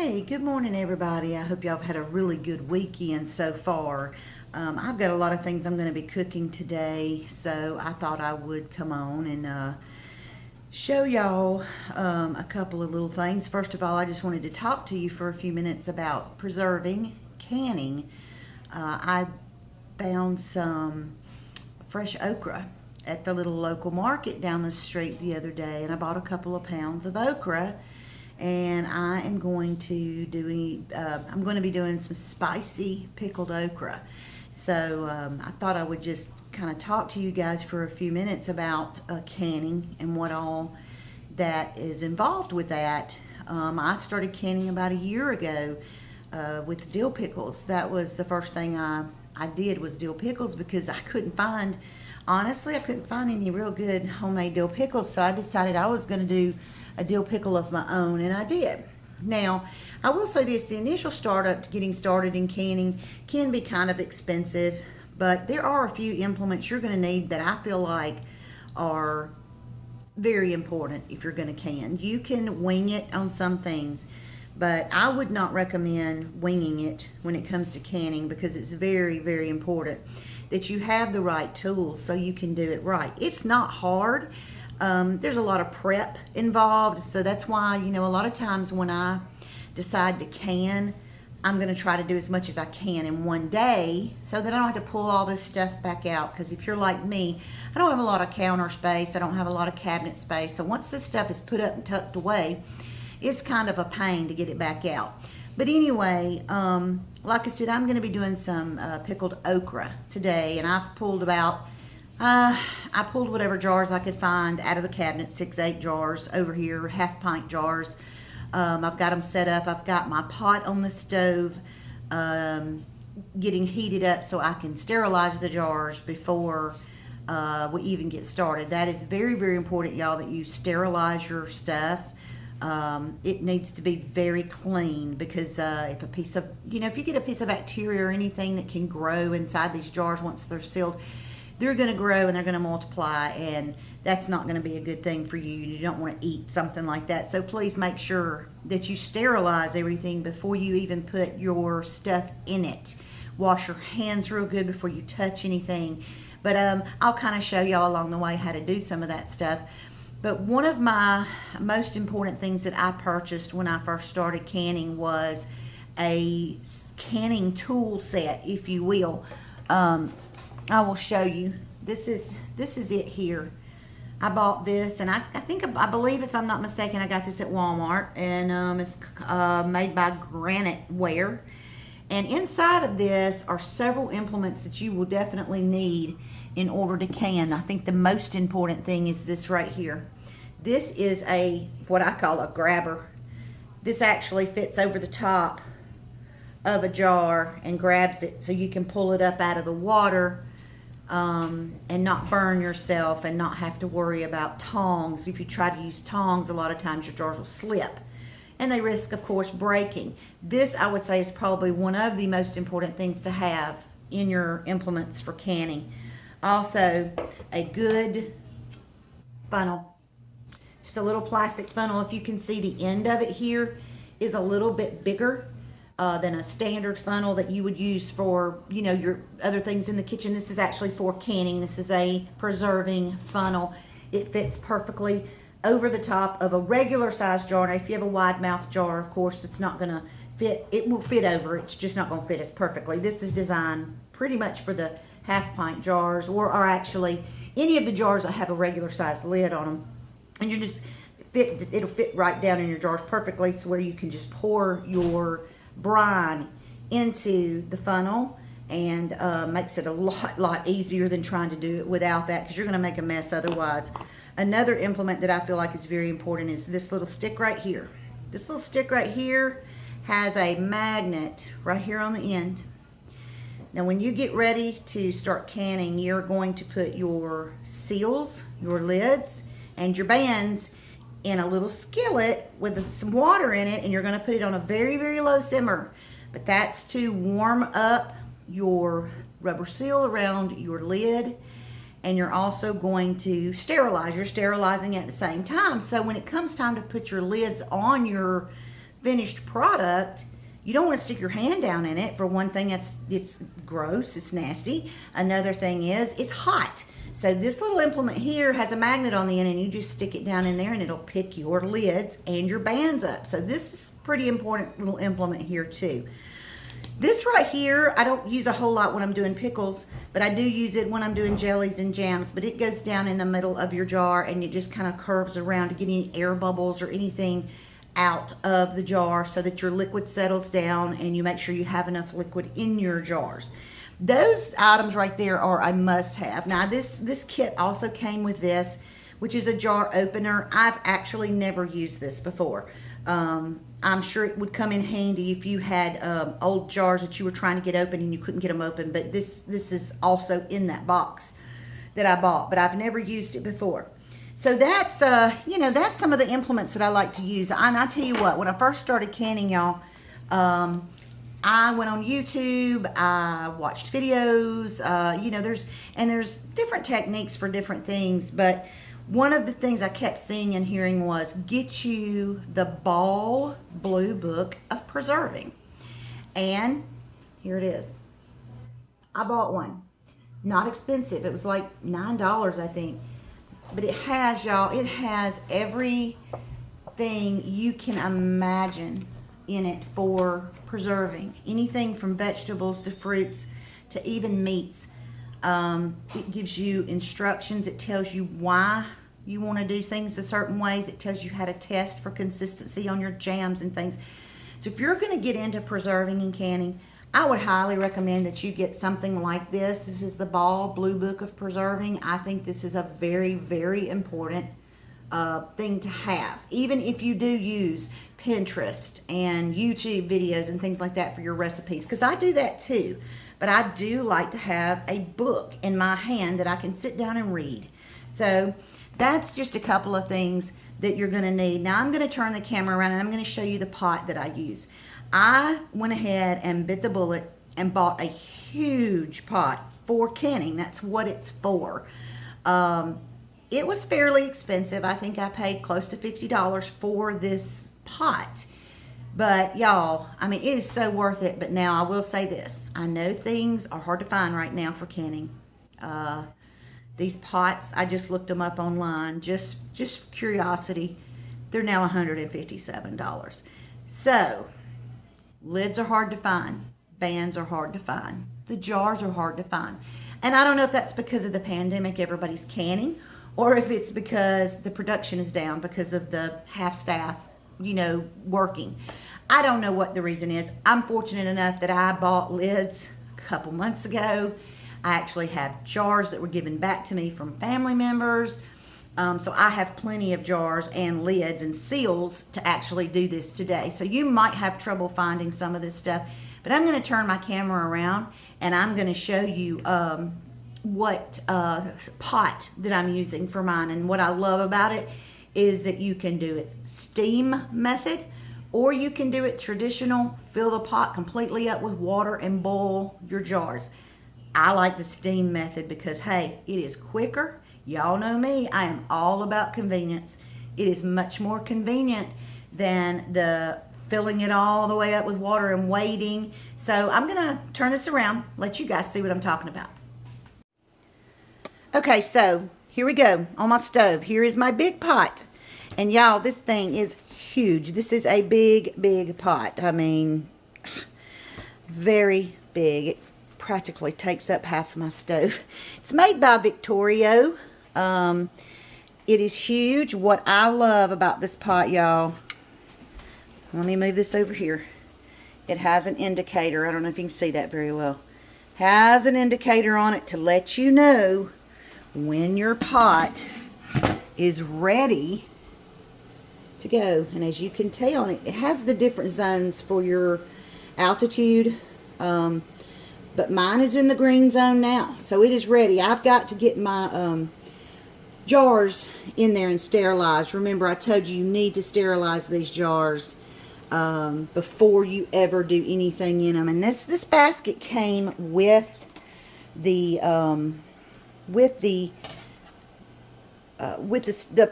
Hey, good morning, everybody. I hope y'all have had a really good weekend so far. I've got a lot of things I'm going to be cooking today, so I thought I would come on and show y'all a couple of little things. First of all, I just wanted to talk to you for a few minutes about preserving, canning. I found some fresh okra at the little local market down the street the other day, and I bought a couple of pounds of okra. And I am going to I'm going to be doing some spicy pickled okra. So I thought I would just kind of talk to you guys for a few minutes about canning and what all that is involved with that. I started canning about a year ago with dill pickles. That was the first thing I did was dill pickles because honestly, I couldn't find any real good homemade dill pickles. So I decided I was going to do a dill pickle of my own, and I did. Now, I will say this, the initial startup to getting started in canning can be kind of expensive, but there are a few implements you're going to need that I feel like are very important if you're going to can. You can wing it on some things, but I would not recommend winging it when it comes to canning because it's very, very important that you have the right tools so you can do it right. It's not hard. There's a lot of prep involved, so that's why, a lot of times when I decide to can, I'm going to try to do as much as I can in one day so that I don't have to pull all this stuff back out, because if you're like me, I don't have a lot of counter space, I don't have a lot of cabinet space, so once this stuff is put up and tucked away, it's kind of a pain to get it back out. But anyway, like I said, I'm going to be doing some pickled okra today, and I've pulled I pulled whatever jars I could find out of the cabinet, 6-8 jars over here, half-pint jars. I've got them set up. I've got my pot on the stove getting heated up so I can sterilize the jars before we even get started. That is very, very important, y'all, that you sterilize your stuff. It needs to be very clean because if you get a piece of bacteria or anything that can grow inside these jars once they're sealed, they're going to grow and they're going to multiply, and that's not going to be a good thing for you. You don't want to eat something like that. So please make sure that you sterilize everything before you even put your stuff in it. Wash your hands real good before you touch anything. But I'll kind of show y'all along the way how to do some of that stuff. But one of my most important things that I purchased when I first started canning was a canning tool set, if you will. I will show you. This is it here. I bought this, and I believe, if I'm not mistaken, I got this at Walmart, and it's made by Granite Ware. And inside of this are several implements that you will definitely need in order to can. I think the most important thing is this right here. This is what I call a grabber. This actually fits over the top of a jar and grabs it so you can pull it up out of the water and not burn yourself and not have to worry about tongs. If you try to use tongs, a lot of times your jars will slip and they risk, of course, breaking. This, I would say, is probably one of the most important things to have in your implements for canning. Also, a good funnel. Just a little plastic funnel. If you can see, the end of it here is a little bit bigger than a standard funnel that you would use for, your other things in the kitchen. This is actually for canning. This is a preserving funnel. It fits perfectly over the top of a regular size jar. Now, if you have a wide mouth jar, of course, it's not going to fit. It will fit over. It's just not going to fit as perfectly. This is designed pretty much for the half-pint jars, or actually any of the jars that have a regular size lid on them. And it'll fit right down in your jars perfectly, so where you can just pour your brine into the funnel, and makes it a lot easier than trying to do it without that, because you're going to make a mess otherwise. Another implement that I feel like is very important is this little stick right here. This little stick right here has a magnet right here on the end. Now, when you get ready to start canning, you're going to put your seals, your lids, and your bands in a little skillet with some water in it, and you're going to put it on a very, very low simmer. But that's to warm up your rubber seal around your lid, and you're also going to sterilize. You're sterilizing at the same time. So when it comes time to put your lids on your finished product, you don't want to stick your hand down in it. For one thing, it's gross, it's nasty. Another thing is it's hot. So this little implement here has a magnet on the end, and you just stick it down in there and it'll pick your lids and your bands up. So this is a pretty important little implement here too. This right here, I don't use a whole lot when I'm doing pickles, but I do use it when I'm doing jellies and jams. But it goes down in the middle of your jar, and it just kind of curves around to get any air bubbles or anything out of the jar, so that your liquid settles down and you make sure you have enough liquid in your jars. Those items right there are a must-have. Now this kit also came with this, which is a jar opener. I've actually never used this before. I'm sure it would come in handy if you had old jars that you were trying to get open and you couldn't get them open, but this is also in that box that I bought, but I've never used it before. So that's, you know, that's some of the implements that I like to use. And I tell you what, when I first started canning, y'all, I went on YouTube, I watched videos, you know, there's different techniques for different things, but one of the things I kept seeing and hearing was get you the Ball Blue Book of Preserving. And here it is. I bought one. Not expensive. It was like $9, I think. But it has, y'all, it has everything you can imagine in it for preserving. Anything from vegetables to fruits to even meats. It gives you instructions. It tells you why you want to do things a certain ways. It tells you how to test for consistency on your jams and things. So if you're going to get into preserving and canning, I would highly recommend that you get something like this. This is the Ball Blue Book of Preserving. I think this is a very, very important thing to have. Even if you do use Pinterest and YouTube videos and things like that for your recipes, because I do that too. But I do like to have a book in my hand that I can sit down and read. So that's just a couple of things that you're going to need. Now I'm going to turn the camera around and I'm going to show you the pot that I use. I went ahead and bit the bullet and bought a huge pot for canning. That's what it's for. It was fairly expensive. I think I paid close to $50 for this pot. But y'all, I mean, it is so worth it. But now I will say this. I know things are hard to find right now for canning. These pots, I just looked them up online, just curiosity. They're now $157. So, lids are hard to find. Bands are hard to find. The jars are hard to find. And I don't know if that's because of the pandemic, everybody's canning, or if it's because the production is down because of the half staff, you know, working. I don't know what the reason is. I'm fortunate enough that I bought lids a couple months ago. I actually have jars that were given back to me from family members. So I have plenty of jars and lids and seals to actually do this today. So you might have trouble finding some of this stuff, but I'm going to turn my camera around and I'm going to show you what pot that I'm using for mine. And what I love about it is that you can do it steam method, or you can do it traditional, fill the pot completely up with water and boil your jars. I like the steam method because, hey, it is quicker. Y'all know me, I am all about convenience. It is much more convenient than the filling it all the way up with water and waiting. So I'm gonna turn this around, let you guys see what I'm talking about. Okay, so here we go on my stove. Here is my big pot. And y'all, this thing is huge. This is a big, big pot. I mean, very big. It practically takes up half of my stove. It's made by Victorio. It is huge. What I love about this pot, y'all, let me move this over here. It has an indicator. I don't know if you can see that very well. Has an indicator on it to let you know when your pot is ready to go. And as you can tell, it has the different zones for your altitude. But mine is in the green zone now, so it is ready. I've got to get my jars in there and sterilized. Remember, I told you need to sterilize these jars before you ever do anything in them. And this basket came with the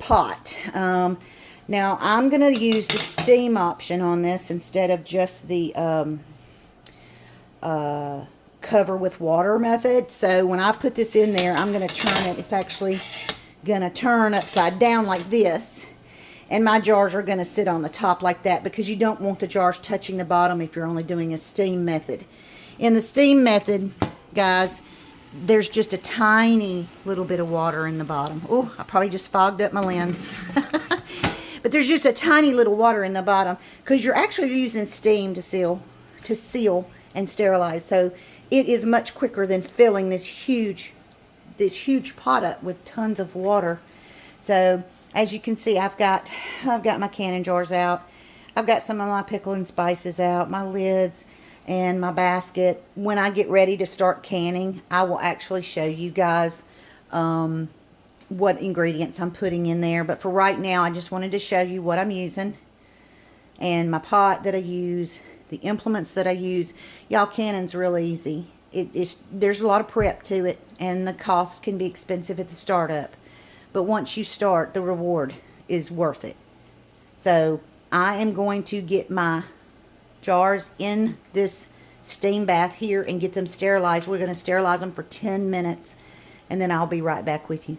pot. Now, I'm going to use the steam option on this instead of just the cover with water method. So when I put this in there, I'm going to turn it. It's actually going to turn upside down like this. And my jars are going to sit on the top like that, because you don't want the jars touching the bottom if you're only doing a steam method. In the steam method, guys, there's just a tiny little bit of water in the bottom. Oh, I probably just fogged up my lens. But there's just a tiny little water in the bottom, because you're actually using steam to seal and sterilize. So it is much quicker than filling this huge pot up with tons of water. So as you can see, I've got my canning jars out. I've got some of my pickle and spices out, my lids, and my basket. When I get ready to start canning, I will actually show you guys what ingredients I'm putting in there. But for right now, I just wanted to show you what I'm using, and my pot that I use, the implements that I use. Y'all, canning's real easy. There's a lot of prep to it, and the cost can be expensive at the startup. But once you start, the reward is worth it. So I am going to get my jars in this steam bath here and get them sterilized. We're going to sterilize them for 10 minutes, and then I'll be right back with you.